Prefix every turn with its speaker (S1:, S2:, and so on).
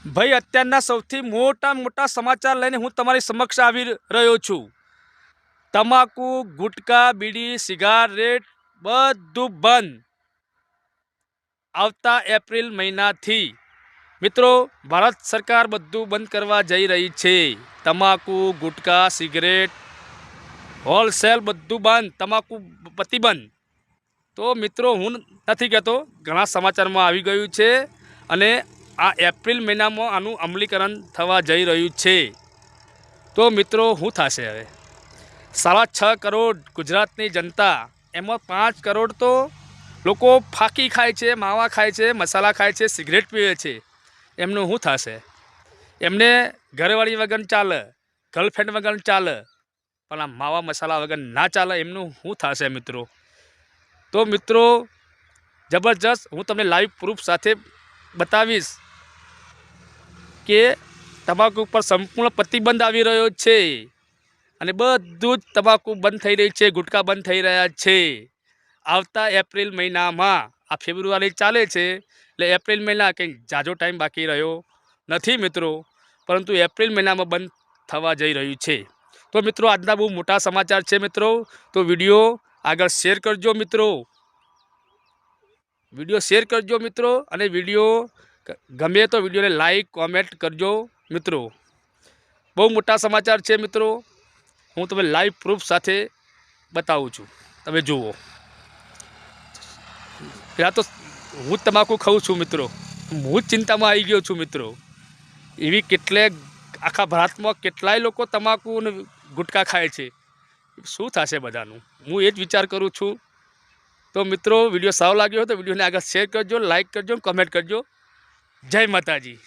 S1: ભાઈ અત્યારના સૌથી મોટા સમાચાર લઈને હું તમારી સમક્ષ આવી રહ્યો છું। તમાકુ, ગુટકા, બીડી, સિગારેટ બધું બંધ આવતા એપ્રિલ મહિનાથી। મિત્રો, ભારત સરકાર બધું બંધ કરવા જઈ રહી છે। તમાકુ, ગુટકા, સિગરેટ, હોલસેલ બધું બંધ, તમાકુ પ્રતિબંધ। તો મિત્રો, હું નથી કહેતો, ઘણા સમાચારમાં આવી ગયું છે અને આ એપ્રિલ મહિનામાં આનું અમલીકરણ થવા જઈ રહ્યું છે। તો મિત્રો, શું થશે હવે? 6.5 કરોડ ગુજરાતની જનતા, એમાં 5 કરોડ તો લોકો ફાકી ખાય છે, માવા ખાય છે, મસાલા ખાય છે, સિગરેટ પીવે છે। એમનું શું થશે? એમને ઘરવાળી વગર ચાલે, ગર્લફ્રેન્ડ વગર ચાલે, પણ આ માવા મસાલા વગર ના ચાલે। એમનું શું થશે મિત્રો? તો મિત્રો, જબરજસ્ત હું તમને લાઈવ પ્રૂફ સાથે બતાવીશ કે તમાકુ ઉપર સંપૂર્ણ પ્રતિબંધ આવી રહ્યો છે અને બધું જ તમાકુ બંધ થઈ રહી છે, ગુટકા બંધ થઈ રહ્યા છે આવતા એપ્રિલ મહિનામાં। આ ફેબ્રુઆરી ચાલે છે એટલે એપ્રિલ મહિના કંઈ ઝાઝો ટાઈમ બાકી રહ્યો નથી મિત્રો, પરંતુ એપ્રિલ મહિનામાં બંધ થવા જઈ રહ્યું છે। તો મિત્રો, આજના બહુ મોટા સમાચાર છે મિત્રો। તો વિડીયો આગળ શેર કરજો મિત્રો, અને વિડીયો ગમે તો વિડીયોને લાઈક કોમેન્ટ કરજો મિત્રો। બહુ મોટા સમાચાર છે મિત્રો, હું તમને લાઈવ પ્રૂફ સાથે બતાવું છું, તમે જુઓ। પહેલાં તો હું તમાકુ ખાઉં છું મિત્રો, હું જ ચિંતામાં આવી ગયો છું મિત્રો। એવી આખા ભારતમાં કેટલાય લોકો તમાકુ અને ગુટકા ખાય છે, શું થશે બધાનું? હું એ જ વિચાર કરું છું। તો મિત્રો, વિડીયો સારો લાગ્યો હોય તો વિડીયોને આગળ શેર કરજો, લાઈક કરજો, કમેન્ટ કરજો। જય માતાજી।